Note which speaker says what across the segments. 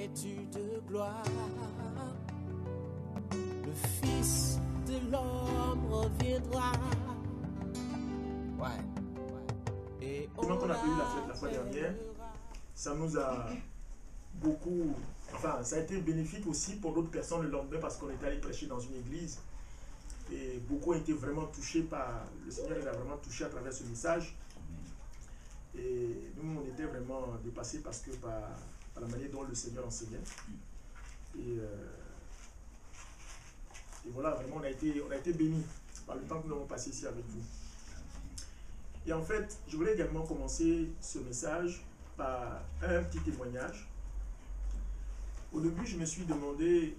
Speaker 1: revêtu de gloire. Le Fils de l'homme reviendra. Ouais. Et
Speaker 2: Quand on a eu la fête la fois dernière, ça nous a beaucoup, enfin ça a été bénéfique aussi pour d'autres personnes le lendemain parce qu'on était allé prêcher dans une église et beaucoup ont été vraiment touchés par, le Seigneur les a vraiment touchés à travers ce message et nous on était vraiment dépassés parce que par la manière dont le Seigneur enseignait et voilà, vraiment on a été bénis par le temps que nous avons passé ici avec vous. Et en fait, je voulais également commencer ce message par un petit témoignage. Au début, je me suis demandé,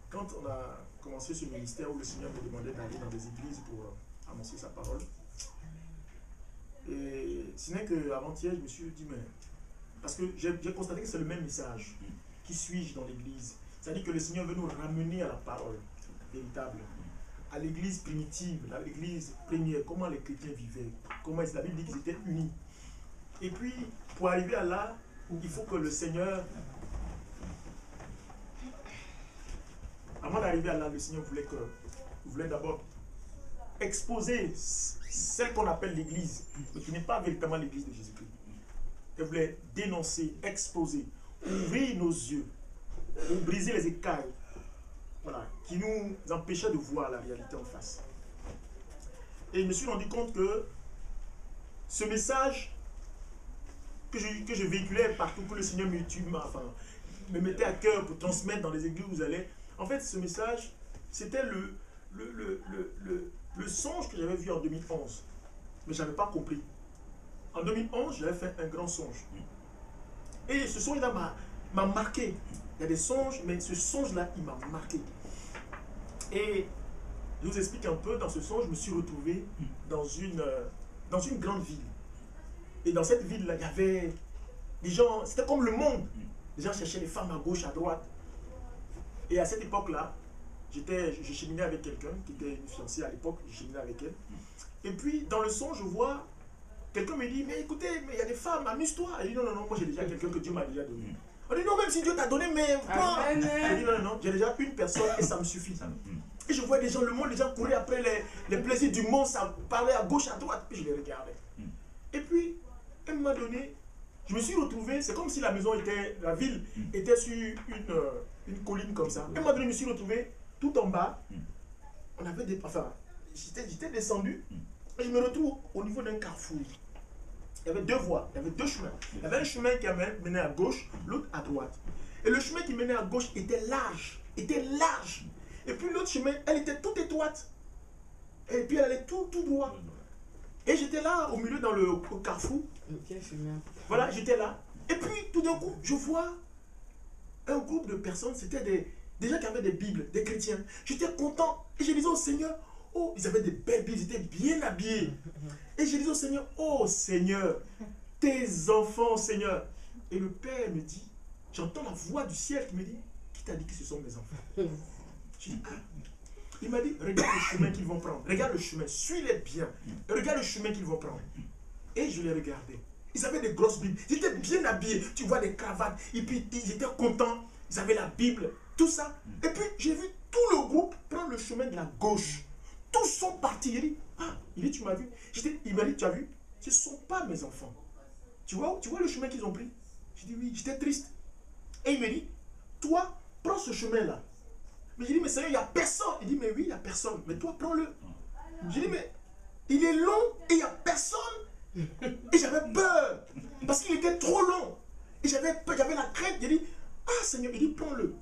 Speaker 2: quand on a commencé ce ministère où le Seigneur me demandait d'aller dans des églises pour annoncer sa parole, et ce n'est qu'avant-hier, je me suis dit, mais... Parce que j'ai constaté que c'est le même message. Qui suis-je dans l'église? C'est-à-dire que le Seigneur veut nous ramener à la parole véritable, à l'église primitive, à l'église première, comment les chrétiens vivaient, comment la Bible dit qu'ils étaient unis. Et puis, pour arriver à là, il faut que le Seigneur, avant d'arriver à là, le Seigneur voulait d'abord exposer celle qu'on appelle l'église, mais qui n'est pas véritablement l'église de Jésus-Christ. Il voulait dénoncer, exposer, ouvrir nos yeux, ou briser les écailles, voilà, qui nous empêchaient de voir la réalité en face. Et je me suis rendu compte que ce message que je véhiculais partout, que le Seigneur me mettait à cœur pour transmettre dans les églises où vous allez, en fait, ce message, c'était le songe que j'avais vu en 2011. Mais je n'avais pas compris. En 2011, j'avais fait un grand songe. Et ce songe-là m'a marqué. Il y a des songes, mais ce songe-là, il m'a marqué. Et je vous explique un peu, dans ce songe, je me suis retrouvé dans une grande ville. Et dans cette ville-là, il y avait des gens, c'était comme le monde. Les gens cherchaient les femmes à gauche, à droite. Et à cette époque-là, je cheminais avec quelqu'un qui était une fiancée à l'époque, je cheminais avec elle. Et puis, dans le songe, je vois, quelqu'un me dit, mais écoutez, mais il y a des femmes, amuse-toi. Elle dit, non, non, non, moi j'ai déjà quelqu'un que Dieu m'a déjà donné. On dit, non, même si Dieu t'a donné, mais quoi? Je dis, non, non, non, j'ai déjà une personne et ça me suffit. Et je vois des gens, le monde, les gens couraient après les plaisirs du monde, ça parlait à gauche, à droite, et je les regardais. Et puis, à un moment donné, je me suis retrouvé, c'est comme si la ville était sur une colline comme ça. À un moment donné, je me suis retrouvé tout en bas. On avait des... Enfin, j'étais descendu et je me retrouve au niveau d'un carrefour. Il y avait deux voies, il y avait deux chemins. Il y avait un chemin qui menait à gauche, l'autre à droite. Et le chemin qui menait à gauche était large. Et puis l'autre chemin, elle était toute étroite. Et puis elle allait tout droit. Et j'étais là, au milieu, dans le carrefour. Voilà, j'étais là. Et puis, tout d'un coup, je vois un groupe de personnes. C'était des gens qui avaient des Bibles, des chrétiens. J'étais content. Et je disais au Seigneur, oh, ils avaient des belles Bibles, ils étaient bien habillés. Et je disais au Seigneur, oh Seigneur, tes enfants, Seigneur. Et le Père me dit, j'entends la voix du ciel qui me dit, qui t'a dit que ce sont mes enfants? Je dis, ah. Il m'a dit, regarde le chemin qu'ils vont prendre. Regarde le chemin, suis-les bien. Regarde le chemin qu'ils vont prendre. Et je les regardais. Ils avaient des grosses Bibles. Ils étaient bien habillés. Tu vois des cravates. Et puis, ils étaient contents. Ils avaient la Bible. Tout ça. Et puis, j'ai vu tout le groupe prendre le chemin de la gauche. Tous sont partis. Il dit, ah, tu m'as vu? Il m'a dit, tu as vu? Ce ne sont pas mes enfants. Tu vois le chemin qu'ils ont pris? J'ai dit, oui, j'étais triste. Et il me dit, toi, prends ce chemin-là. Mais j'ai dit, mais Seigneur, il n'y a personne. Il dit, mais oui, il n'y a personne. Mais toi, prends-le. J'ai dit, mais il est long et il n'y a personne. Et j'avais peur. Parce qu'il était trop long. Et j'avais peur, j'avais la crainte. J'ai dit, ah Seigneur, il dit, prends-le.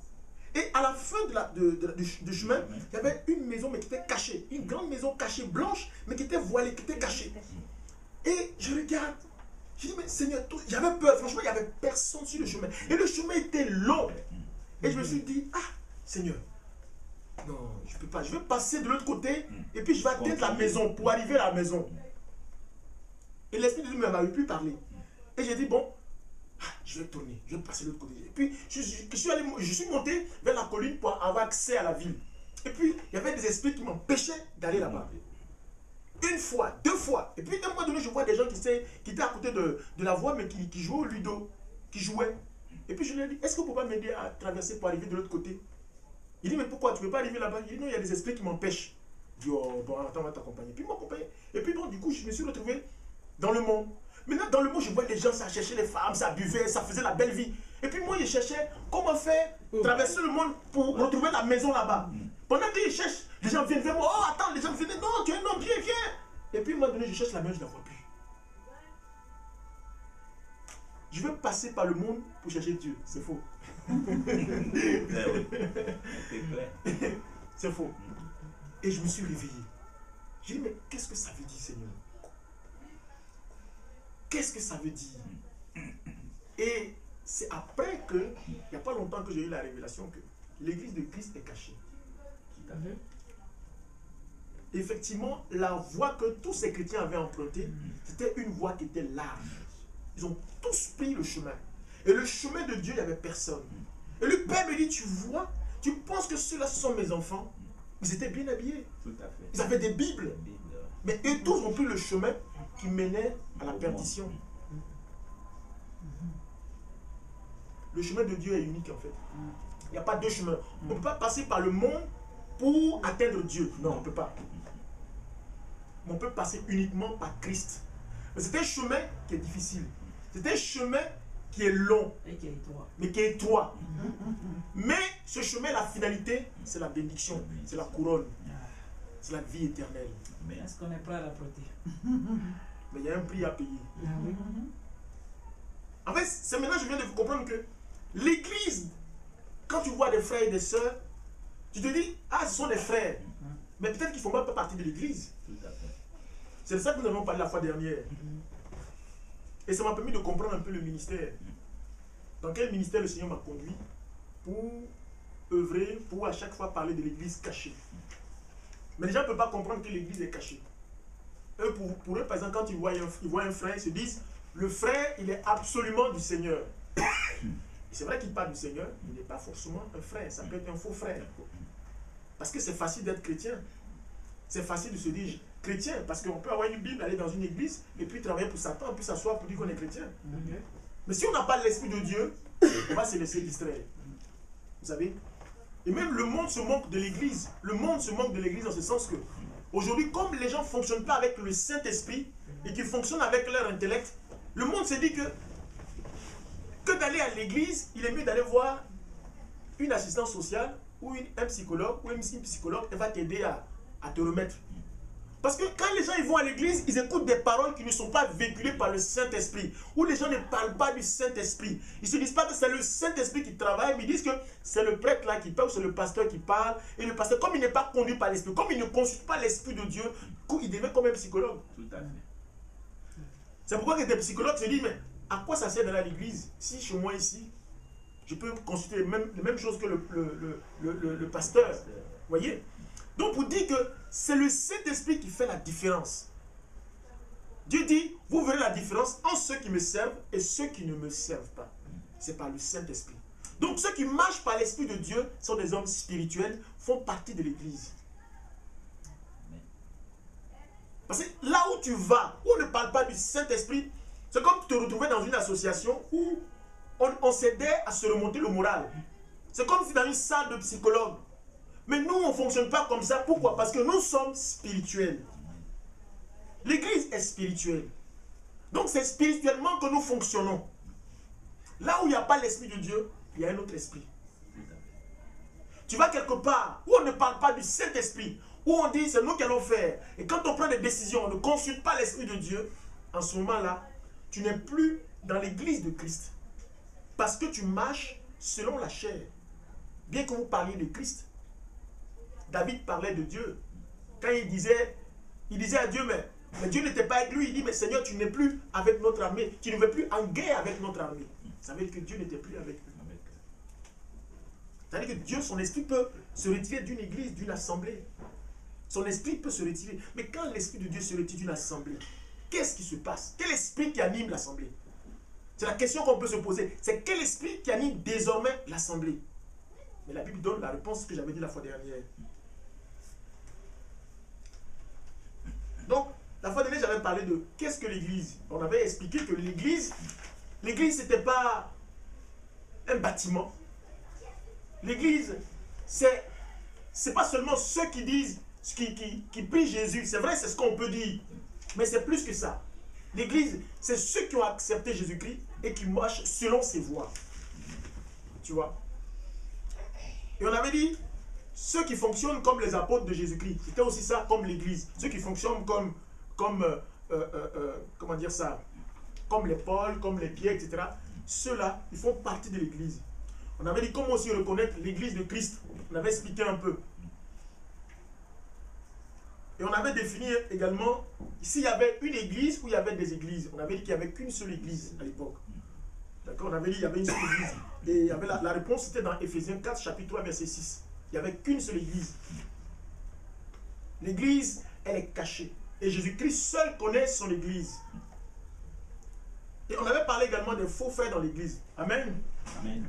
Speaker 2: Et à la fin du chemin, il y avait une maison, mais qui était cachée. Une grande maison cachée, blanche, mais qui était voilée, qui était cachée. Et je regarde. J'ai dit, mais Seigneur, j'avais peur. Franchement, il n'y avait personne sur le chemin. Et le chemin était long. Et je me suis dit, ah Seigneur, non, je ne peux pas. Je vais passer de l'autre côté et puis je vais atteindre la maison pour arriver à la maison. Et l'Esprit de Dieu ne m'avait plus parlé. Et j'ai dit, bon, je vais tourner, je vais passer de l'autre côté. Et puis, je suis monté vers la colline pour avoir accès à la ville. Et puis, il y avait des esprits qui m'empêchaient d'aller là-bas. Une fois, deux fois. Et puis, à un moment donné, je vois des gens qui étaient à côté de la voie, mais qui jouaient au ludo, qui jouaient. Et puis je lui ai dit, est-ce que vous pouvez pas m'aider à traverser pour arriver de l'autre côté? Il dit, mais pourquoi? Tu ne peux pas arriver là-bas? Il dit, non, il y a des esprits qui m'empêchent. Je dis, oh, bon, attends, on va t'accompagner. Puis il m'a accompagné. Et puis bon, du coup, je me suis retrouvé dans le monde. Maintenant, dans le monde, je vois les gens, ça cherchait les femmes, ça buvait, ça faisait la belle vie. Et puis moi, je cherchais comment faire traverser le monde pour retrouver la maison là-bas. Pendant qu'ils cherchent, les gens viennent vers moi. Oh, attends, les gens viennent. Non, tu es un homme, viens, viens. Et puis, à un moment donné, je cherche la maison, je ne la vois plus. Je veux passer par le monde pour chercher Dieu. C'est faux. C'est faux. Et je me suis réveillé. J'ai dit, mais qu'est-ce que ça veut dire, Seigneur? Qu'est-ce que ça veut dire? Et c'est après que, il n'y a pas longtemps que j'ai eu la révélation que l'église de Christ est cachée. Effectivement, la voie que tous ces chrétiens avaient empruntée, c'était une voie qui était large. Ils ont tous pris le chemin. Et le chemin de Dieu, il n'y avait personne. Et le Père me dit, tu vois, tu penses que ceux-là sont mes enfants? Ils étaient bien habillés.
Speaker 3: Tout à fait.
Speaker 2: Ils avaient des Bibles. Mais eux tous ont pris le chemin qui menait à la perdition. Le chemin de Dieu est unique en fait. Il n'y a pas deux chemins. On ne peut pas passer par le monde pour atteindre Dieu. Non, on ne peut pas. On peut passer uniquement par Christ. Mais c'est un chemin qui est difficile. C'est un chemin qui est long.
Speaker 4: Et qui est étroit.
Speaker 2: Mais qui est étroit. Mais ce chemin, la finalité, c'est la bénédiction. C'est la couronne. C'est la vie éternelle.
Speaker 4: Est-ce qu'on est prêt à la prêter?
Speaker 2: Mais il y a un prix à payer.
Speaker 4: Ah oui.
Speaker 2: En fait, c'est maintenant que je viens de vous comprendre que l'église, quand tu vois des frères et des sœurs, tu te dis, ah, ce sont des frères. Mais peut-être qu'ils ne font même pas partie de l'église. C'est de ça que nous avons parlé la fois dernière. Et ça m'a permis de comprendre un peu le ministère. Dans quel ministère le Seigneur m'a conduit pour œuvrer, pour à chaque fois parler de l'église cachée. Mais les gens ne peuvent pas comprendre que l'église est cachée. Eux, pour eux, par exemple, quand ils voient un frère, ils se disent, le frère, il est absolument du Seigneur. C'est vrai qu'il parle du Seigneur, mais il n'est pas forcément un frère. Ça peut être un faux frère. Parce que c'est facile d'être chrétien. C'est facile de se dire chrétien, parce qu'on peut avoir une Bible, aller dans une église, et puis travailler pour Satan, puis s'asseoir pour dire qu'on est chrétien. Mais si on n'a pas l'Esprit de Dieu, on va se laisser distraire. Vous savez? Et même le monde se moque de l'église. Le monde se moque de l'église dans ce sens que, aujourd'hui, comme les gens ne fonctionnent pas avec le Saint-Esprit, et qu'ils fonctionnent avec leur intellect, le monde se dit que d'aller à l'église, il est mieux d'aller voir une assistante sociale, ou un psychologue, ou une psychologue, elle va t'aider à te remettre. Parce que quand les gens ils vont à l'église, ils écoutent des paroles qui ne sont pas véhiculées par le Saint-Esprit. Ou les gens ne parlent pas du Saint-Esprit. Ils ne se disent pas que c'est le Saint-Esprit qui travaille, mais ils disent que c'est le prêtre là qui parle, c'est le pasteur qui parle. Et le pasteur, comme il n'est pas conduit par l'Esprit, comme il ne consulte pas l'Esprit de Dieu, il devient comme un psychologue.
Speaker 3: Tout à fait.
Speaker 2: C'est pourquoi que des psychologues se disent, mais à quoi ça sert d'aller à l'église? Si chez moi ici, je peux consulter les mêmes choses que le pasteur. Vous voyez? Donc, pour dire que c'est le Saint-Esprit qui fait la différence. Dieu dit, vous verrez la différence entre ceux qui me servent et ceux qui ne me servent pas. C'est par le Saint-Esprit. Donc, ceux qui marchent par l'Esprit de Dieu sont des hommes spirituels, font partie de l'Église. Parce que là où tu vas, où on ne parle pas du Saint-Esprit, c'est comme te retrouver dans une association où on s'aidait à se remonter le moral. C'est comme si dans une salle de psychologue. Mais nous, on ne fonctionne pas comme ça. Pourquoi? Parce que nous sommes spirituels. L'église est spirituelle. Donc c'est spirituellement que nous fonctionnons. Là où il n'y a pas l'Esprit de Dieu, il y a un autre esprit. Tu vas quelque part où on ne parle pas du Saint-Esprit, où on dit c'est nous qui allons faire. Et quand on prend des décisions, on ne consulte pas l'Esprit de Dieu, en ce moment-là, tu n'es plus dans l'église de Christ. Parce que tu marches selon la chair. Bien que vous parliez de Christ, David parlait de Dieu. Quand il disait à Dieu, mais Dieu n'était pas avec lui. Il dit, mais Seigneur, tu n'es plus avec notre armée. Tu ne veux plus en guerre avec notre armée. Ça veut dire que Dieu n'était plus avec lui. Ça veut dire que Dieu, son esprit peut se retirer d'une église, d'une assemblée. Son esprit peut se retirer. Mais quand l'esprit de Dieu se retire d'une assemblée, qu'est-ce qui se passe? Quel esprit qui anime l'assemblée? C'est la question qu'on peut se poser. C'est quel esprit qui anime désormais l'assemblée? Mais la Bible donne la réponse que j'avais dit la fois dernière. Donc, la fois dernière, j'avais parlé de qu'est-ce que l'église. On avait expliqué que l'église, ce n'était pas un bâtiment. L'église, c'est pas seulement ceux qui disent, qui prient Jésus. C'est vrai, c'est ce qu'on peut dire. Mais c'est plus que ça. L'église, c'est ceux qui ont accepté Jésus-Christ et qui marchent selon ses voies. Tu vois? Et on avait dit, ceux qui fonctionnent comme les apôtres de Jésus-Christ, c'était aussi ça comme l'église. Ceux qui fonctionnent comme comment dire ça, comme les Paul, comme les Pierre, etc. Ceux-là, ils font partie de l'église. On avait dit comment aussi reconnaître l'église de Christ. On avait expliqué un peu. Et on avait défini également, s'il y avait une église ou il y avait des églises. On avait dit qu'il n'y avait qu'une seule église à l'époque. D'accord? On avait dit qu'il y avait une seule église. Et il y avait la réponse, c'était dans Éphésiens 4, chapitre 3, verset 6. Il n'y avait qu'une seule église. L'église, elle est cachée. Et Jésus-Christ seul connaît son église. Et on avait parlé également des faux frères dans l'église. Amen.
Speaker 3: Amen.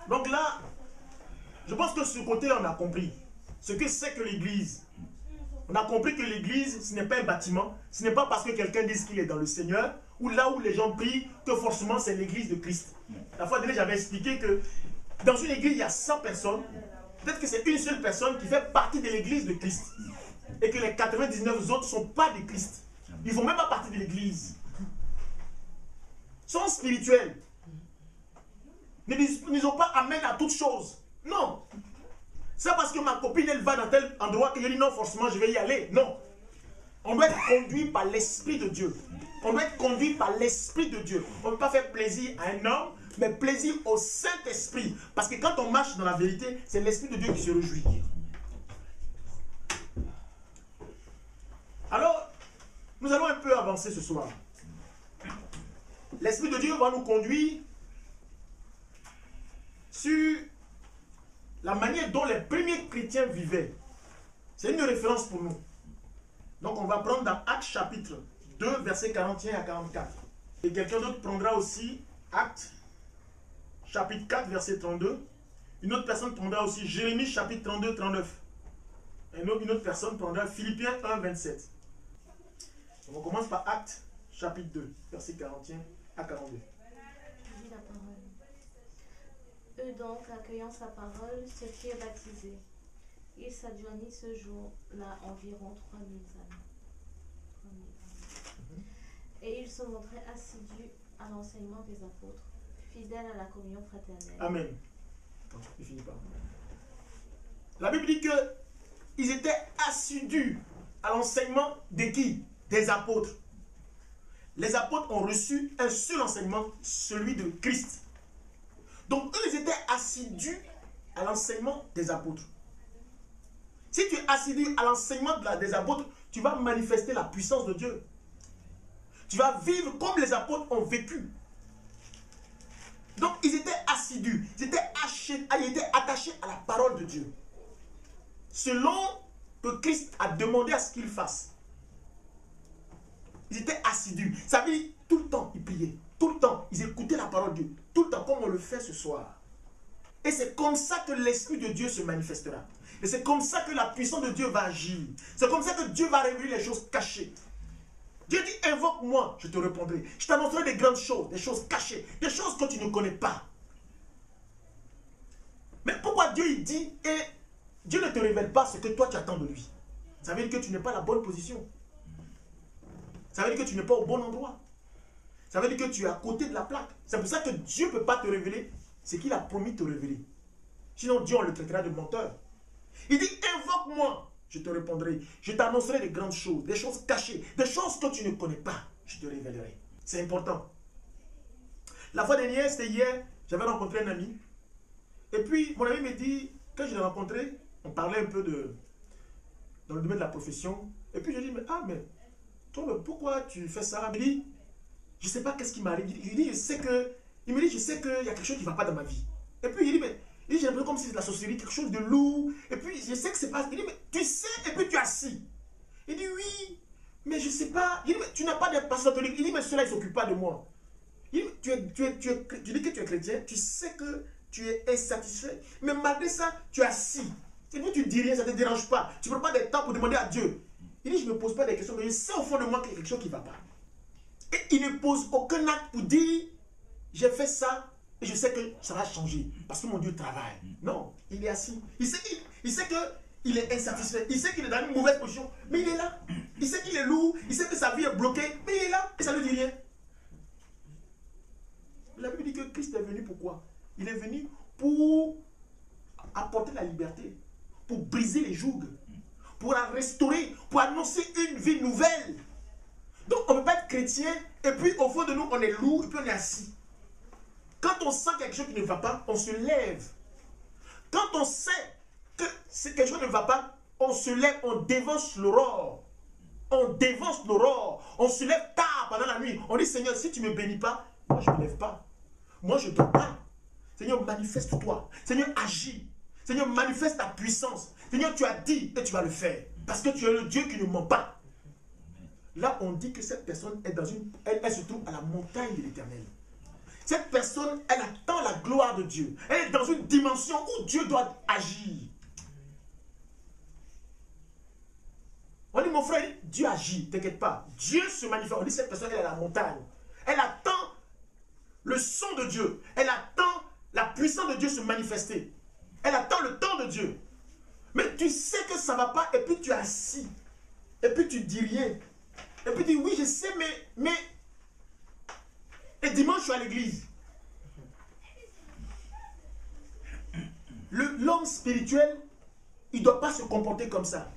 Speaker 2: Donc là, je pense que ce côté-là, on a compris. Ce que c'est que l'église. On a compris que l'église, ce n'est pas un bâtiment. Ce n'est pas parce que quelqu'un dit qu'il est dans le Seigneur, ou là où les gens prient, que forcément c'est l'église de Christ. La fois dernière, j'avais expliqué que dans une église, il y a 100 personnes. Peut-être que c'est une seule personne qui fait partie de l'église de Christ. Et que les 99 autres ne sont pas de Christ. Ils ne font même pas partie de l'église. Ils sont spirituels. Ne disons pas amen à toutes choses. Non. C'est parce que ma copine, elle va dans tel endroit que je dis non, forcément, je vais y aller. Non. On doit être conduit par l'Esprit de Dieu. On doit être conduit par l'Esprit de Dieu. On ne peut pas faire plaisir à un homme, mais plaisir au Saint-Esprit. Parce que quand on marche dans la vérité, c'est l'Esprit de Dieu qui se réjouit. Alors, nous allons un peu avancer ce soir. L'Esprit de Dieu va nous conduire sur la manière dont les premiers chrétiens vivaient. C'est une référence pour nous. Donc on va prendre dans Actes chapitre 2, versets 41 à 44. Et quelqu'un d'autre prendra aussi Actes chapitre 4, verset 32. Une autre personne prendra aussi Jérémie chapitre 32, 39. Et une autre personne prendra Philippiens 1, 27. Donc on commence par Actes chapitre 2, verset 41 à 42.
Speaker 5: La parole. Eux donc, accueillant sa parole, se firent baptiser. Il s'adjoignit ce jour-là environ 3000 âmes. Et ils se montraient assidus à l'enseignement des apôtres, fidèles à la communion fraternelle.
Speaker 2: Amen. Non, il finit pas. La Bible dit qu'ils étaient assidus à l'enseignement de qui? Des apôtres. Les apôtres ont reçu un seul enseignement, celui de Christ. Donc, eux, ils étaient assidus à l'enseignement des apôtres. Si tu es assidu à l'enseignement des apôtres, tu vas manifester la puissance de Dieu. Tu vas vivre comme les apôtres ont vécu. Donc, ils étaient assidus, ils étaient attachés à la parole de Dieu. Selon que Christ a demandé à ce qu'ils fassent. Ils étaient assidus. Ça veut dire, tout le temps, ils priaient. Tout le temps, ils écoutaient la parole de Dieu. Tout le temps, comme on le fait ce soir. Et c'est comme ça que l'Esprit de Dieu se manifestera. Et c'est comme ça que la puissance de Dieu va agir. C'est comme ça que Dieu va révéler les choses cachées. Dieu dit, invoque-moi, je te répondrai. Je t'annoncerai des grandes choses, des choses cachées, des choses que tu ne connais pas. Mais pourquoi Dieu il dit, et Dieu ne te révèle pas ce que toi tu attends de lui? Ça veut dire que tu n'es pas à la bonne position. Ça veut dire que tu n'es pas au bon endroit. Ça veut dire que tu es à côté de la plaque. C'est pour ça que Dieu ne peut pas te révéler ce qu'il a promis de te révéler. Sinon Dieu on le traitera de menteur. Il dit, invoque-moi, je te répondrai. Je t'annoncerai des grandes choses, des choses cachées, des choses que tu ne connais pas. Je te révélerai. C'est important. La fois dernière, c'était hier, j'avais rencontré un ami. Et puis, mon ami me dit, quand je l'ai rencontré, on parlait un peu dans le domaine de la profession. Et puis, je dis, mais toi, mais pourquoi tu fais ça? Il dit, je ne sais pas qu'est-ce qui m'arrive. Il dit, je sais qu'il y a quelque chose qui ne va pas dans ma vie. Et puis, il dit, mais j'ai l'impression comme si c'est de la sorcellerie, quelque chose de lourd. Et puis, je sais que c'est pas... Il dit, mais tu sais, et puis tu es assis. Il dit, oui, mais je ne sais pas. Il dit, mais tu n'as pas de pasteur catholique. Il dit, mais cela, il ne s'occupe pas de moi. Il dit, tu dis que tu es chrétien, tu sais que tu es insatisfait, mais malgré ça, tu es assis. Et puis, tu ne dis rien, ça ne te dérange pas. Tu ne prends pas de temps pour demander à Dieu. Il dit, je ne me pose pas des questions, mais je sais au fond de moi qu'il y a quelque chose qui ne va pas. Et il ne pose aucun acte pour dire, j'ai fait ça et je sais que ça va changer parce que mon Dieu travaille. Non, il est assis. Il sait qu'il est insatisfait. Il sait qu'il est dans une mauvaise position, mais il est là. Il sait qu'il est lourd, il sait que sa vie est bloquée, mais il est là et ça ne lui dit rien. La Bible dit que Christ est venu pourquoi? Il est venu pour apporter la liberté, pour briser les jougs, pour la restaurer, pour annoncer une vie nouvelle. Donc on ne peut pas être chrétien et puis au fond de nous on est lourd et puis on est assis. Quand on sent quelque chose qui ne va pas, on se lève. Quand on sait que quelque chose ne va pas, on se lève, on dévance l'aurore. On dévance l'aurore. On se lève tard pendant la nuit. On dit Seigneur, si tu ne me bénis pas, moi je ne me lève pas. Moi je ne dors pas. Seigneur, manifeste-toi. Seigneur, agis. Seigneur, manifeste ta puissance. Seigneur, tu as dit et tu vas le faire. Parce que tu es le Dieu qui ne ment pas. Là, on dit que cette personne est dans une... Elle se trouve à la montagne de l'Éternel. Cette personne, elle attend la gloire de Dieu. Elle est dans une dimension où Dieu doit agir. On dit, mon frère, Dieu agit, t'inquiète pas. Dieu se manifeste. On dit, cette personne, elle est à la montagne. Elle attend le son de Dieu. Elle attend la puissance de Dieu se manifester. Elle attend le temps de Dieu. Mais tu sais que ça ne va pas et puis tu es assis. Et puis tu dis rien. Et puis tu dis, oui, je sais, mais... Et dimanche, je suis à l'église. L'homme spirituel, il ne doit pas se comporter comme ça.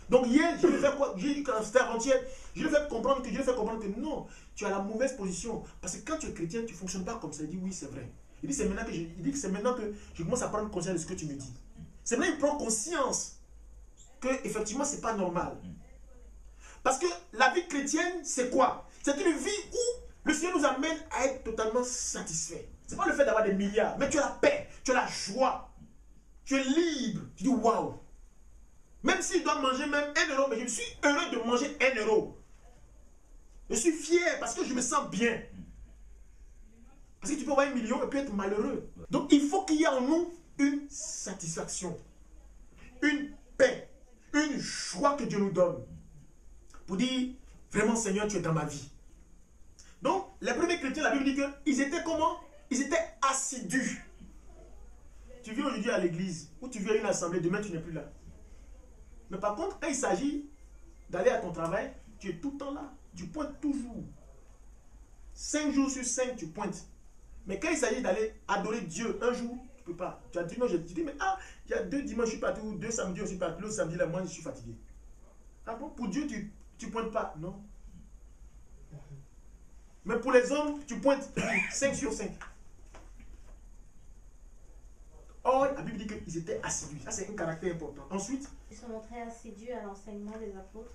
Speaker 2: Donc hier, je lui ai fait quoi? C'était avant-hier. Je lui ai fait comprendre que non, tu as la mauvaise position. Parce que quand tu es chrétien, tu ne fonctionnes pas comme ça. Il dit oui, c'est vrai. Il dit que c'est maintenant que je commence à prendre conscience de ce que tu me dis. C'est maintenant qu'il prend conscience que effectivement c'est pas normal. Parce que la vie chrétienne, c'est quoi? C'est une vie où le Seigneur nous amène à être totalement satisfait. C'est pas le fait d'avoir des milliards, mais tu as la paix, tu as la joie, tu es libre. Tu dis waouh. Même s'il doit manger même 1 euro, mais je suis heureux de manger 1 euro. Je suis fier parce que je me sens bien. Parce que tu peux avoir 1 million et puis être malheureux. Donc il faut qu'il y ait en nous une satisfaction, une paix, une joie que Dieu nous donne. Pour dire, vraiment Seigneur, tu es dans ma vie. Donc, les premiers chrétiens, la Bible dit qu'ils étaient comment? Ils étaient assidus. Tu viens aujourd'hui à l'église, ou tu viens à une assemblée, demain tu n'es plus là. Mais par contre, quand il s'agit d'aller à ton travail, tu es tout le temps là. Tu pointes toujours. 5 jours sur 5, tu pointes. Mais quand il s'agit d'aller adorer Dieu un jour, tu ne peux pas. Tu as dit non, je dis, mais il y a 2 dimanches, je suis parti, ou 2 samedis, je suis parti, l'autre samedi, là, moi, je suis fatigué. Ah bon, pour Dieu, tu ne pointes pas? Non. Mais pour les hommes, tu pointes 5 sur 5. Or, la Bible dit qu'ils étaient assidus. Ça, c'est un caractère important. Ensuite,
Speaker 5: ils se montraient assidus à l'enseignement des apôtres,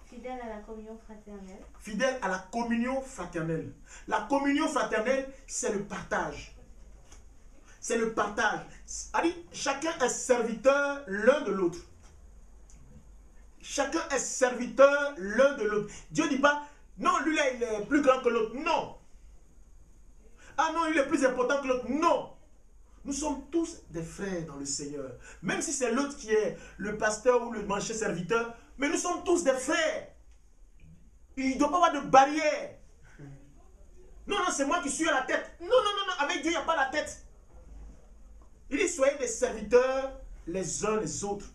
Speaker 5: fidèles à la communion fraternelle.
Speaker 2: Fidèles à la communion fraternelle. La communion fraternelle, c'est le partage. C'est le partage. Chacun est serviteur l'un de l'autre. Chacun est serviteur l'un de l'autre. Dieu ne dit pas, non, lui là, il est plus grand que l'autre. Non. Ah non, il est plus important que l'autre. Non. Nous sommes tous des frères dans le Seigneur. Même si c'est l'autre qui est le pasteur ou le manché serviteur, mais nous sommes tous des frères. Il ne doit pas avoir de barrière. Non, non, c'est moi qui suis à la tête. Non, non, non, non, avec Dieu, il n'y a pas la tête. Il dit, soyez des serviteurs les uns les autres.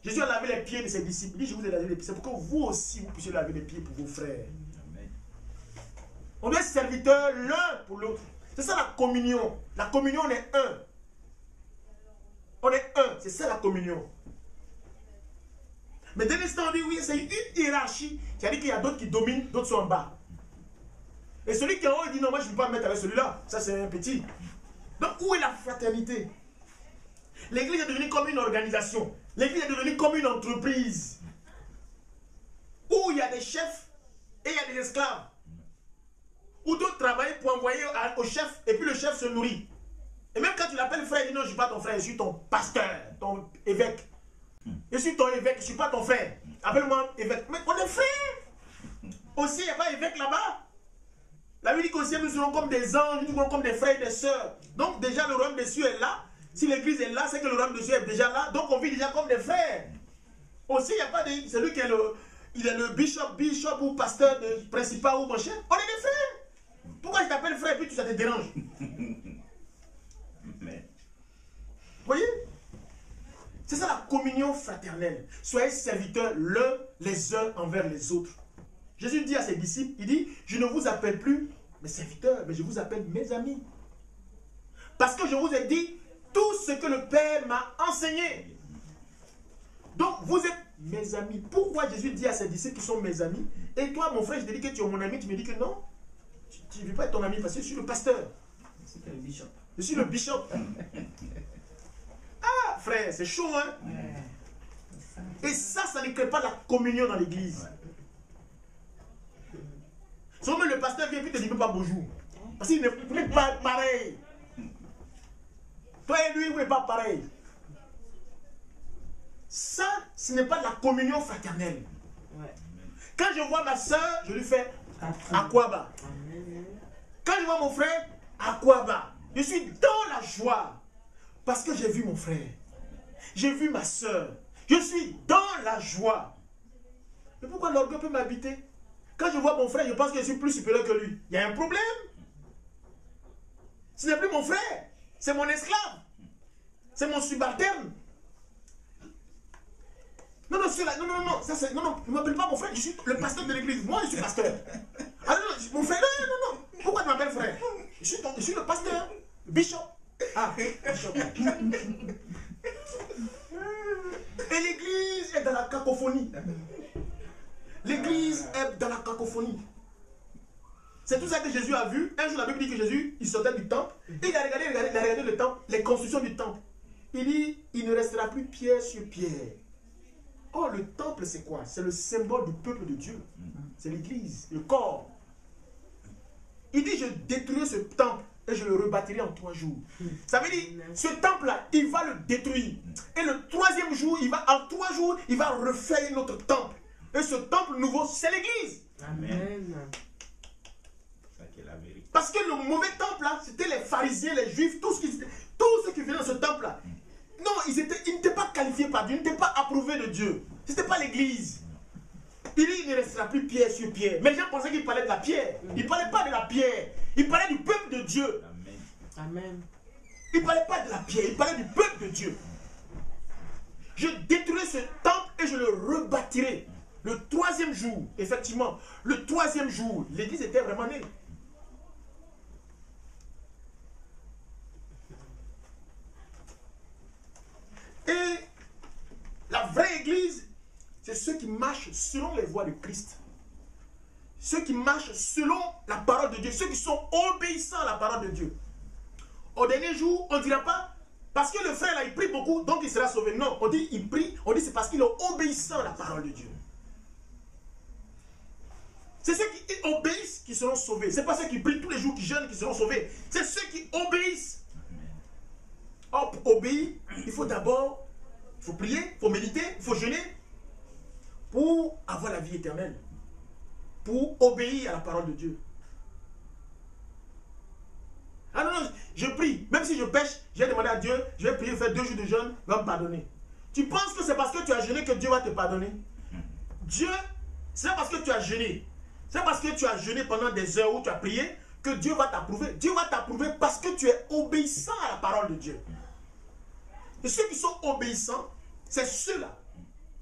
Speaker 2: Jésus a lavé les pieds de ses disciples. Il dit, je vous ai lavé les pieds. C'est pour que vous aussi, vous puissiez laver les pieds pour vos frères. Amen. On doit être serviteurs l'un pour l'autre. C'est ça la communion. La communion, on est un. On est un. C'est ça la communion. Mais dès l'instant, on dit, oui, c'est une hiérarchie. C'est-à-dire qu'il y a d'autres qui dominent, d'autres sont en bas. Et celui qui est en haut, il dit, non, moi, je ne peux pas me mettre avec celui-là. Ça, c'est un petit. Donc, où est la fraternité? L'église est devenue comme une organisation. L'église est devenue comme une entreprise. Où il y a des chefs et il y a des esclaves. Où d'autres travaillent pour envoyer au chef et puis le chef se nourrit. Et même quand tu l'appelles frère, il dit non, je ne suis pas ton frère, je suis ton pasteur, ton évêque. Je suis ton évêque, je ne suis pas ton frère. Appelle-moi évêque. Mais on est frères. Aussi, il n'y a pas évêque là-bas. La Bible dit qu'au ciel, nous serons comme des anges, nous serons comme des frères et des sœurs. Donc déjà, le royaume des cieux est là. Si l'église est là, c'est que le royaume des cieux est déjà là. Donc on vit déjà comme des frères. Aussi, il n'y a pas de... C'est lui qui est le bishop ou pasteur, principal ou mon chef. On est des frères. Pourquoi je t'appelle frère et puis ça te dérange?
Speaker 3: Amen.
Speaker 2: Vous voyez? C'est ça la communion fraternelle. Soyez serviteurs les uns envers les autres. Jésus dit à ses disciples, il dit, je ne vous appelle plus mes serviteurs, mais je vous appelle mes amis. Parce que je vous ai dit tout ce que le Père m'a enseigné. Donc vous êtes mes amis. Pourquoi Jésus dit à ses disciples qui sont mes amis? Et toi mon frère, je te dis que tu es mon ami, tu me dis que non. Tu ne veux pas être ton ami parce que je suis le pasteur.
Speaker 4: C'est le bishop.
Speaker 2: Je suis le bishop. Ah frère, c'est chaud hein. Et ça ne crée pas la communion dans l'église. Seulement le pasteur vient et te dit même pas bonjour. Parce qu'il n'est pas pareil. Toi et lui, vous n'êtes pas pareil. Ça, ce n'est pas de la communion fraternelle.
Speaker 4: Ouais.
Speaker 2: Quand je vois ma soeur, je lui fais Akwaba. Quand je vois mon frère, Akwaba. Je suis dans la joie. Parce que j'ai vu mon frère. J'ai vu ma soeur. Je suis dans la joie. Mais pourquoi l'orgueil peut m'habiter? Quand je vois mon frère, je pense que je suis plus supérieur que lui. Il y a un problème. Ce n'est plus mon frère. C'est mon esclave. C'est mon subalterne. Non, non, non, ça c'est. Non, non, ne m'appelle pas mon frère, je suis le pasteur de l'église. Moi, je suis pasteur. Ah non, mon frère, non, non, non. Pourquoi tu m'appelles frère? Je suis le pasteur, bishop. Ah, bishop. Et l'église est dans la cacophonie. L'église est dans la cacophonie. C'est tout ça que Jésus a vu. Un jour, la Bible dit que Jésus, il sortait du temple. Et il a regardé le temple, les constructions du temple. Il dit, il ne restera plus pierre sur pierre. Oh, le temple, c'est quoi? C'est le symbole du peuple de Dieu. C'est l'église, le corps. Il dit, je détruirai ce temple et je le rebâtirai en 3 jours. Ça veut dire, ce temple-là, il va le détruire. Et le 3e jour, en 3 jours, il va refaire notre temple. Et ce temple nouveau, c'est l'église.
Speaker 4: Amen.
Speaker 3: Ça qui est la vérité.
Speaker 2: Parce que le mauvais temple, là, c'était les pharisiens, les juifs, tous ceux qui venaient dans ce temple-là. Non, ils n'étaient pas qualifiés par Dieu, ils n'étaient pas approuvés de Dieu. Ce n'était pas l'église. Il dit, il ne restera plus pierre sur pierre. Mais les gens pensaient qu'il parlait de la pierre. Il ne parlait pas de la pierre. Il parlait du peuple de Dieu.
Speaker 3: Amen.
Speaker 4: Amen.
Speaker 2: Il ne parlait pas de la pierre, il parlait du peuple de Dieu. Je détruirai ce temple et je le rebâtirai. Le 3e jour, effectivement, le 3e jour, l'église était vraiment née. Et la vraie église, c'est ceux qui marchent selon les voies de Christ. Ceux qui marchent selon la parole de Dieu. Ceux qui sont obéissants à la parole de Dieu. Au dernier jour, on ne dira pas, parce que le frère là, il prie beaucoup, donc il sera sauvé. Non, on dit il prie, on dit c'est parce qu'il est obéissant à la parole de Dieu. C'est ceux qui obéissent qui seront sauvés. Ce n'est pas ceux qui prient tous les jours, qui jeûnent, qui seront sauvés. C'est ceux qui obéissent. Or, pour obéir, il faut d'abord, il faut prier, il faut méditer, il faut jeûner pour avoir la vie éternelle. Pour obéir à la parole de Dieu. Ah non, non, je prie. Même si je pêche, je vais demander à Dieu, je vais prier, faire 2 jours de jeûne, il va me pardonner. Tu penses que c'est parce que tu as jeûné que Dieu va te pardonner? Dieu, c'est parce que tu as jeûné. C'est parce que tu as jeûné pendant des heures où tu as prié que Dieu va t'approuver. Dieu va t'approuver parce que tu es obéissant à la parole de Dieu. Et ceux qui sont obéissants, c'est ceux-là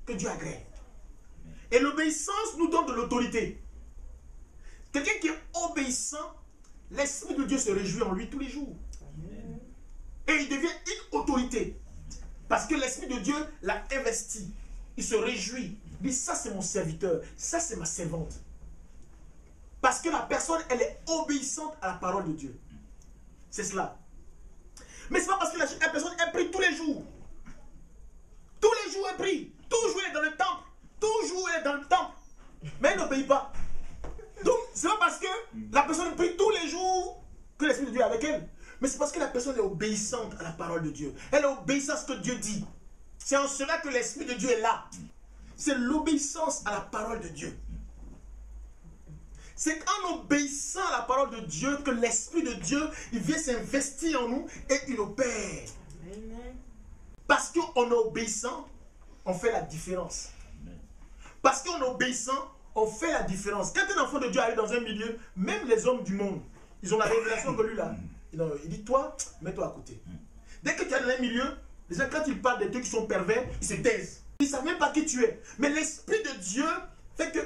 Speaker 2: que Dieu agrée. Et l'obéissance nous donne de l'autorité. Quelqu'un qui est obéissant, l'Esprit de Dieu se réjouit en lui tous les jours. Et il devient une autorité. Parce que l'Esprit de Dieu l'a investi. Il se réjouit. Il dit, ça c'est mon serviteur, ça c'est ma servante. Parce que la personne, elle est obéissante à la parole de Dieu. C'est cela. Mais ce n'est pas parce que la personne, elle prie tous les jours. Tous les jours, elle prie. Toujours, elle est dans le temple. Toujours, elle est dans le temple. Mais elle n'obéit pas. Donc, ce n'est pas parce que la personne prie tous les jours que l'Esprit de Dieu est avec elle. Mais c'est parce que la personne est obéissante à la parole de Dieu. Elle est obéissante à ce que Dieu dit. C'est en cela que l'Esprit de Dieu est là. C'est l'obéissance à la parole de Dieu. C'est en obéissant à la parole de Dieu que l'Esprit de Dieu, il vient s'investir en nous et il opère. Parce qu'en obéissant, on fait la différence. Parce qu'en obéissant, on fait la différence. Quand un enfant de Dieu arrive dans un milieu, même les hommes du monde, Ils ont la révélation que lui là. Non, il dit toi, mets-toi à côté. Dès que tu es dans un milieu, les gens quand ils parlent des trucs qui sont pervers, ils se taisent. Ils ne savent même pas qui tu es. Mais l'Esprit de Dieu fait que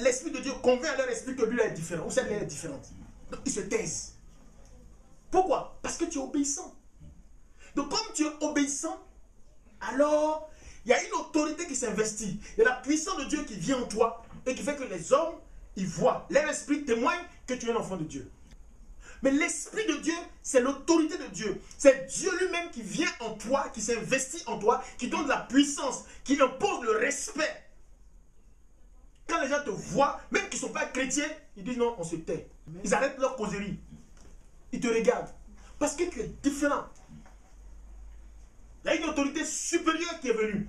Speaker 2: l'Esprit de Dieu convainc à leur esprit que lui là est différent. Ou celle-là est différente. Donc ils se taisent. Pourquoi? Parce que tu es obéissant. Donc comme tu es obéissant, alors il y a une autorité qui s'investit. Il y a la puissance de Dieu qui vient en toi et qui fait que les hommes, ils voient. Leur esprit témoigne que tu es un enfant de Dieu. Mais l'Esprit de Dieu, c'est l'autorité de Dieu. C'est Dieu lui-même qui vient en toi, qui s'investit en toi, qui donne de la puissance, qui impose le respect. Quand les gens te voient, même qu'ils ne sont pas chrétiens, ils disent non, on se tait. Ils arrêtent leur causerie. Ils te regardent. Parce que tu es différent. Il y a une autorité supérieure qui est venue.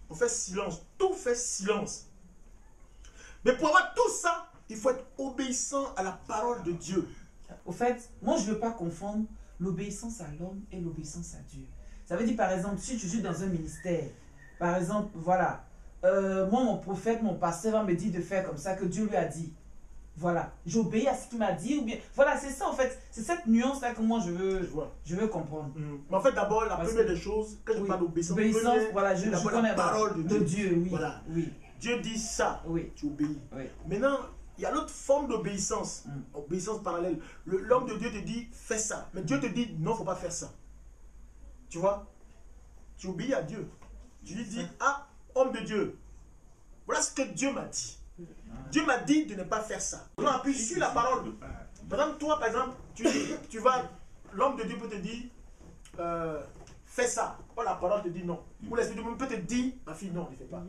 Speaker 2: On fait silence. Tout fait silence. Mais pour avoir tout ça, il faut être obéissant à la parole de Dieu.
Speaker 4: Au fait, moi je ne veux pas confondre l'obéissance à l'homme et l'obéissance à Dieu. Ça veut dire par exemple, si je suis dans un ministère, par exemple, voilà, moi mon prophète, mon pasteur va me dire de faire comme ça que Dieu lui a dit. Voilà, j'obéis à ce qu'il m'a dit ou bien... Voilà, c'est ça en fait, c'est cette nuance-là que moi je veux comprendre.
Speaker 2: Mais en fait, d'abord, la première des choses, quand je parle d'obéissance,
Speaker 4: voilà, je connais
Speaker 2: la parole de Dieu.
Speaker 4: Oui,
Speaker 2: Voilà.
Speaker 4: Oui.
Speaker 2: Dieu dit ça,
Speaker 4: oui.
Speaker 2: Tu obéis.
Speaker 4: Oui.
Speaker 2: Maintenant, il y a l'autre forme d'obéissance, obéissance parallèle. L'homme de Dieu te dit, fais ça. Mais Dieu te dit, non, il ne faut pas faire ça. Tu vois? Tu obéis à Dieu. Tu lui dis, ah, homme de Dieu, voilà ce que Dieu m'a dit. Dieu m'a dit de ne pas faire ça. On appuie sur la parole. Par exemple, toi, par exemple, tu vas, l'homme de Dieu peut te dire, fais ça. Or, la parole te dit non. Ou l'Esprit de Dieu peut te dire, ma fille, non, ne fais pas.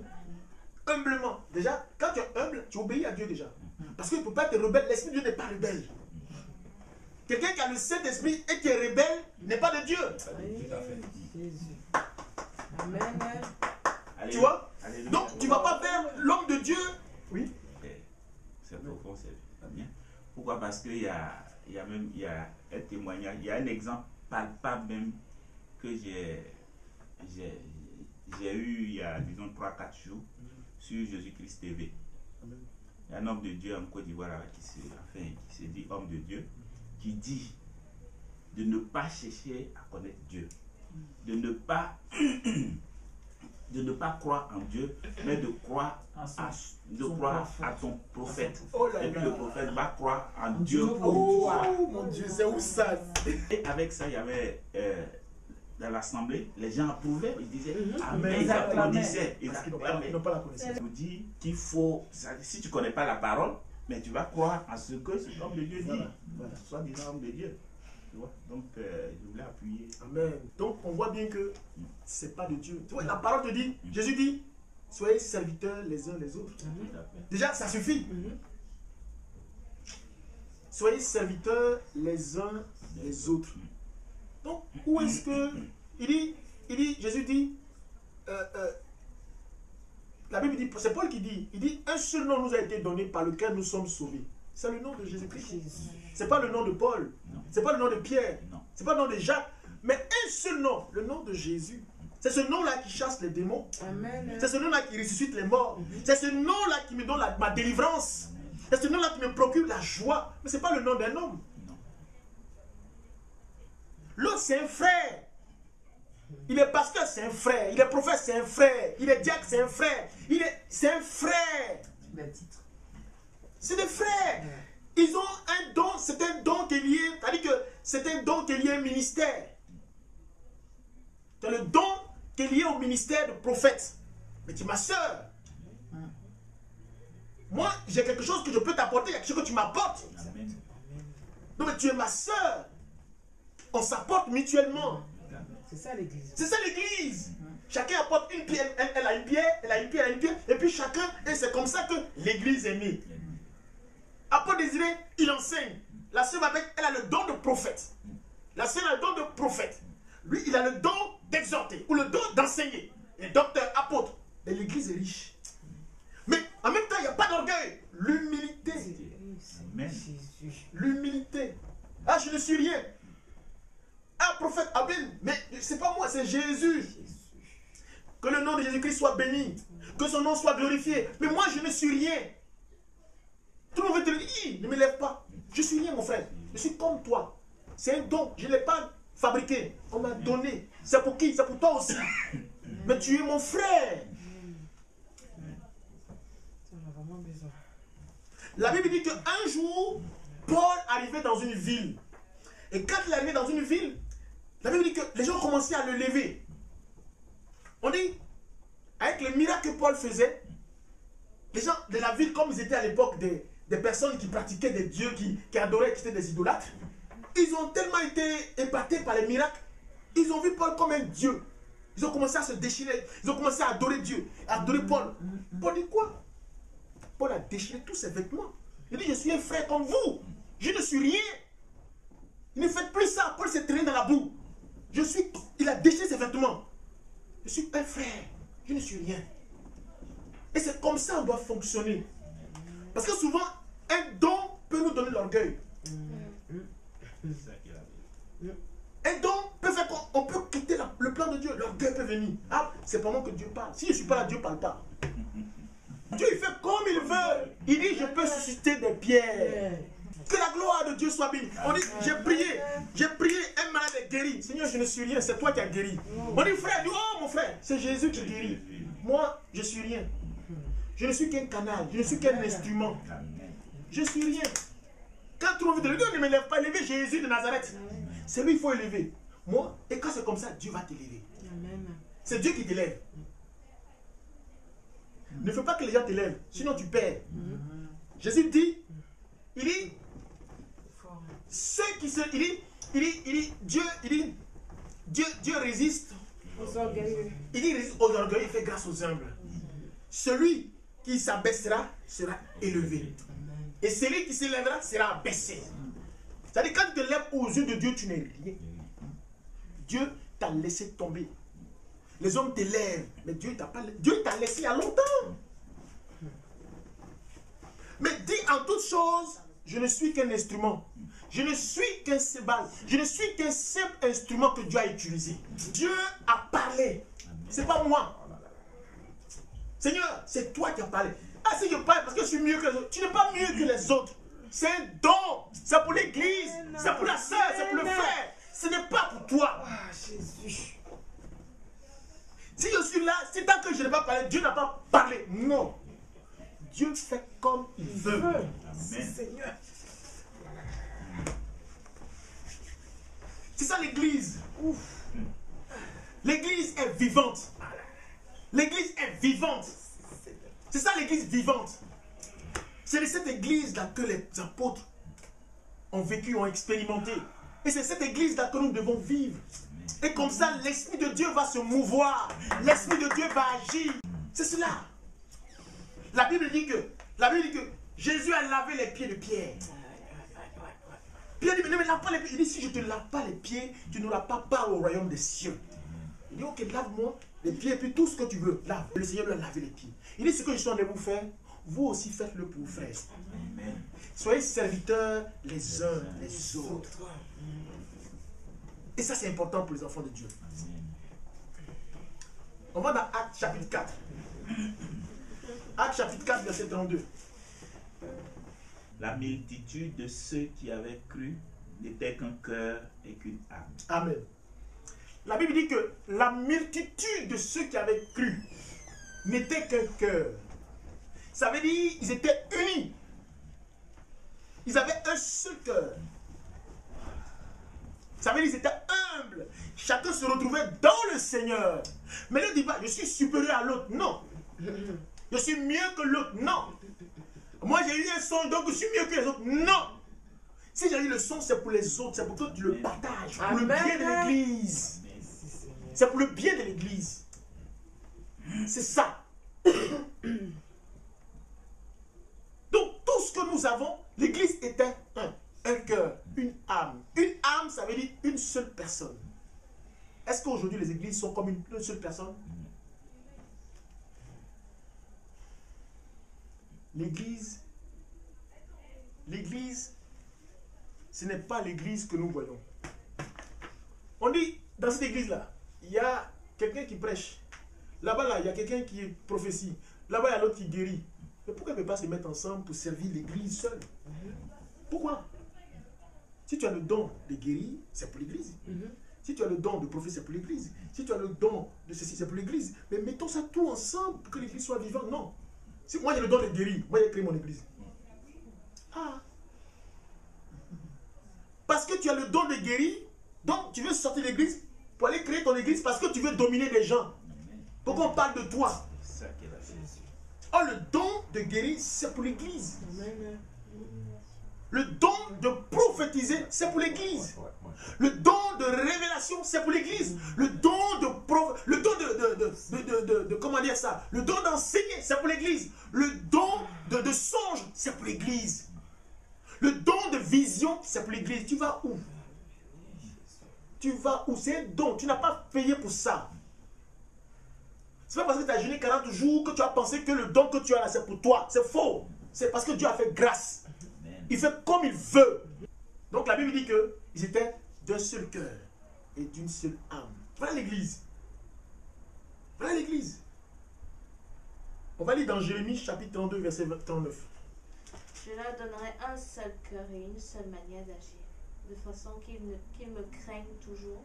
Speaker 2: Humblement. Déjà, quand tu es humble, tu obéis à Dieu déjà. Parce qu'il ne peut pas être rebelle. L'Esprit de Dieu n'est pas rebelle. Quelqu'un qui a le Saint-Esprit et qui est rebelle n'est pas de Dieu.
Speaker 3: Tout à fait.
Speaker 4: Jésus. Amen.
Speaker 2: Tu vois?
Speaker 3: Alléluia.
Speaker 2: Donc, tu ne vas pas faire l'homme de Dieu. Oui.
Speaker 3: C'est profond, c'est bien. Pourquoi? Parce qu'il y a un témoignage, il y a un exemple palpable même que j'ai eu il y a, disons, 3-4 jours sur Jésus-Christ TV.
Speaker 2: Amen.
Speaker 3: Il y a un homme de Dieu en Côte d'Ivoire qui se dit homme de Dieu, qui dit de ne pas chercher à connaître Dieu, de ne pas croire en Dieu, mais de croire à ton prophète.
Speaker 2: Oh là
Speaker 3: Et puis
Speaker 2: là.
Speaker 3: le prophète va croire en Dieu pour toi.
Speaker 2: Oh mon Dieu, c'est où ça?
Speaker 3: Et avec ça, il y avait dans l'assemblée, les gens approuvaient, ils disaient Amen,
Speaker 2: Ils
Speaker 3: ils applaudissaient. Ils
Speaker 2: Parce qu'ils
Speaker 3: acclamaient.
Speaker 2: n'ont pas la connaissance.
Speaker 3: Je vous dis qu'il faut, si tu ne connais pas la parole, mais tu vas croire en ce que cet homme de Dieu dit.
Speaker 2: Voilà.
Speaker 3: Soit disant homme de Dieu. Tu vois? Donc, je voulais appuyer.
Speaker 2: Amen. Donc, on voit bien que c'est pas de Dieu. Tu vois, la parole te dit, Jésus dit, soyez serviteurs les uns les autres.
Speaker 3: Tout à fait.
Speaker 2: Déjà, ça suffit. Soyez serviteurs les uns les autres. Donc, où est-ce que... Jésus dit, la Bible dit, c'est Paul qui dit, il dit, un seul nom nous a été donné par lequel nous sommes sauvés. C'est le nom de Jésus-Christ. C'est pas le nom de Paul. C'est pas le nom de Pierre. C'est pas le nom de Jacques. Mais un seul nom, le nom de Jésus. C'est ce nom-là qui chasse les démons. C'est ce nom-là qui ressuscite les morts. C'est ce nom-là qui me donne ma délivrance. C'est ce nom-là qui me procure la joie. Mais ce n'est pas le nom d'un homme. L'autre, c'est un frère. Il est pasteur, c'est un frère. Il est prophète, c'est un frère. Il est diacre, c'est un frère. C'est un frère. C'est des frères. Ils ont un don, c'est un don qui est lié, c'est-à-dire que c'est un don qui est lié à un ministère. C'est le don qui est lié au ministère de prophète. Mais tu es ma soeur. Moi, j'ai quelque chose que je peux t'apporter, il y a quelque chose que tu m'apportes. Donc, mais tu es ma soeur. On s'apporte mutuellement.
Speaker 4: C'est ça l'église.
Speaker 2: C'est ça l'église. Chacun apporte une pierre, elle a une pierre, elle a une pierre, elle a une pierre, et puis chacun, et c'est comme ça que l'église est née. Apôtre Désiré, il enseigne. La sœur Babette, elle a le don de prophète. La sœur a le don de prophète. Lui, il a le don d'exhorter, ou le don d'enseigner. Les docteurs, apôtres. Et l'église est riche. Mais en même temps, il n'y a pas d'orgueil. L'humilité. L'humilité. Ah, je ne suis rien. Ah, prophète Abel, mais c'est pas moi, c'est Jésus. Que le nom de Jésus-Christ soit béni. Que son nom soit glorifié. Mais moi, je ne suis rien. Tout le monde veut te dire, ne me lève pas. Je suis rien, mon frère. Je suis comme toi. C'est un don. Je ne l'ai pas fabriqué. On m'a donné. C'est pour qui? C'est pour toi aussi. Mais tu es mon frère.
Speaker 4: On a vraiment besoin.
Speaker 2: La Bible dit qu'un jour, Paul arrivait dans une ville. Et quand il arrivait dans une ville, la Bible dit que les gens commençaient à le lever. On dit, avec les miracles que Paul faisait, les gens de la ville, comme ils étaient à l'époque des personnes qui pratiquaient des dieux, qui adoraient, qui étaient des idolâtres, ils ont tellement été épatés par les miracles, ils ont vu Paul comme un dieu. Ils ont commencé à se déchirer, ils ont commencé à adorer Dieu, à adorer Paul. Paul dit quoi? Paul a déchiré tous ses vêtements. Il dit, je suis un frère comme vous. Je ne suis rien. Ne faites plus ça. Paul s'est traîné dans la boue. Il a déchiré ses vêtements. Je suis un frère. Je ne suis rien. Et c'est comme ça qu'on doit fonctionner. Parce que souvent, un don peut nous donner l'orgueil. Un don peut faire qu'on peut quitter le plan de Dieu. L'orgueil peut venir. Ah, c'est pendant que Dieu parle. Si je ne suis pas là, Dieu ne parle pas. Dieu il fait comme il veut. Il dit, je peux susciter des pierres. Que la gloire de Dieu soit bénie. On dit, j'ai prié, un malade est guéri. Seigneur, je ne suis rien, c'est toi qui as guéri. On dit, frère, oh mon frère, c'est Jésus qui guérit. Moi, je suis rien. Je ne suis qu'un canal, je ne suis qu'un instrument. Je suis rien. Quand tu as envie de lever, ne me lève pas, lever Jésus de Nazareth. C'est lui, il faut élever. Moi, et quand c'est comme ça, Dieu va t'élever. C'est Dieu qui t'élève. Ne fais pas que les gens t'élèvent, sinon tu perds. Jésus dit, il dit, ceux qui se, Dieu résiste
Speaker 4: Aux orgueilleux.
Speaker 2: Il dit, il résiste aux orgueilleux, il fait grâce aux humbles. Celui qui s'abaissera sera élevé. Et celui qui s'élèvera sera abaissé. C'est-à-dire, quand tu te lèves aux yeux de Dieu, tu n'es rien. Dieu t'a laissé tomber. Les hommes t'élèvent, mais Dieu t'a laissé il y a longtemps. Mais dis en toute chose, je ne suis qu'un instrument. Je ne suis qu'un cymbale. Je ne suis qu'un simple instrument que Dieu a utilisé. Dieu a parlé. C'est pas moi. Seigneur, c'est toi qui as parlé. Ah, si je parle parce que je suis mieux que les autres. Tu n'es pas mieux que les autres. C'est un don. C'est pour l'église. C'est pour la sœur. C'est pour le frère. Ce n'est pas pour toi.
Speaker 4: Ah, Jésus.
Speaker 2: Si je suis là, c'est tant que je n'ai pas parlé, Dieu n'a pas parlé. Non. Dieu fait comme il veut.
Speaker 4: Amen. Seigneur.
Speaker 2: C'est ça l'église. L'église est vivante. L'église est vivante. C'est ça l'église vivante. C'est de cette église-là que les apôtres ont vécu, ont expérimenté. Et c'est cette église-là que nous devons vivre. Et comme ça, l'Esprit de Dieu va se mouvoir. L'Esprit de Dieu va agir. C'est cela. La Bible dit que Jésus a lavé les pieds de Pierre. Pierre dit, mais ne me lave pas les pieds. Il dit, si je ne te lave pas les pieds, tu n'auras pas part au royaume des cieux. Il dit, ok, lave-moi les pieds, puis tout ce que tu veux, lave. Le Seigneur lui a lavé les pieds. Il dit, ce que je suis en train de vous faire, vous aussi faites-le pour vos frères. Amen. Soyez serviteurs les uns les autres. Et ça, c'est important pour les enfants de Dieu. On va dans Actes chapitre 4. Actes chapitre 4, verset 32.
Speaker 3: La multitude de ceux qui avaient cru n'était qu'un cœur et qu'une âme.
Speaker 2: Amen. La Bible dit que la multitude de ceux qui avaient cru n'était qu'un cœur. Ça veut dire qu'ils étaient unis. Ils avaient un seul cœur. Ça veut dire qu'ils étaient humbles. Chacun se retrouvait dans le Seigneur. Mais ne dis pas, je suis supérieur à l'autre. Non. Je suis mieux que l'autre. Non. Moi, j'ai eu un son, donc je suis mieux que les autres. Non. Si j'ai eu le son, c'est pour les autres. C'est pour que tu le partages. Pour le bien de l'Église. C'est pour le bien de l'Église. C'est ça. Donc, tout ce que nous avons, l'Église était un cœur, une âme. Une âme, ça veut dire une seule personne. Est-ce qu'aujourd'hui, les églises sont comme une seule personne? L'église, ce n'est pas l'église que nous voyons. On dit, dans cette église-là, il y a quelqu'un qui prêche. Là-bas, là, il y a quelqu'un qui prophétie. Là-bas, il y a l'autre qui guérit. Mais pourquoi ils ne peuvent pas se mettre ensemble pour servir l'église seule? Pourquoi? Si tu as le don de guérir, c'est pour l'église. Si tu as le don de prophétie, c'est pour l'église. Si tu as le don de ceci, c'est pour l'église. Mais mettons ça tout ensemble pour que l'église soit vivante. Non. Si moi j'ai le don de guérir, moi j'ai créé mon église. Ah. Parce que tu as le don de guérir, donc tu veux sortir de l'église pour aller créer ton église parce que tu veux dominer les gens. Pourquoi on parle de toi?
Speaker 3: C'est ça qu'elle a fait.
Speaker 2: Oh, le don de guérir, c'est pour l'église. Le don de prophétiser, c'est pour l'église. Le don de révélation, c'est pour l'église. Le don de comment dire ça? Le don d'enseigner, c'est pour l'église. Le don de songe, c'est pour l'église. Le don de vision, c'est pour l'église. Tu vas où? Tu vas où? C'est un don. Tu n'as pas payé pour ça. C'est pas parce que tu as jeûné 40 jours que tu as pensé que le don que tu as là, c'est pour toi. C'est faux. C'est parce que Dieu a fait grâce. Il fait comme il veut. Donc la Bible dit qu'ils étaient d'un seul cœur et d'une seule âme. Voilà l'église. Voilà l'église. On va lire dans Jérémie chapitre 32, verset 39.
Speaker 5: Je leur donnerai un seul cœur et une seule manière d'agir, de façon qu'ils me craignent toujours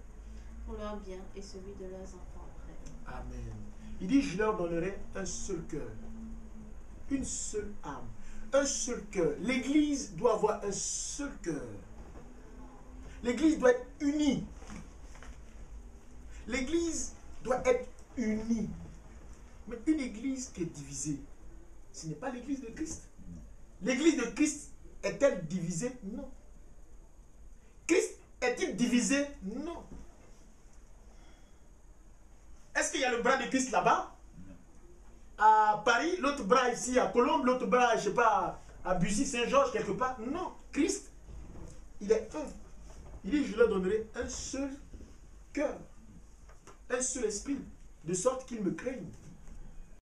Speaker 5: pour leur bien et celui de leurs enfants après.
Speaker 2: Amen. Il dit, je leur donnerai un seul cœur, une seule âme, un seul cœur. L'église doit avoir un seul cœur. L'église doit être unie. L'église doit être unie. Mais une église qui est divisée, ce n'est pas l'église de Christ. L'église de Christ est-elle divisée? Non. Christ est-il divisé? Non. Est-ce qu'il y a le bras de Christ là-bas? À Paris, l'autre bras ici à Colombes, l'autre bras, je ne sais pas, à Bussy-Saint-Georges, quelque part? Non. Christ, il est un. Il dit, je leur donnerai un seul cœur, un seul esprit, de sorte qu'ils me craignent.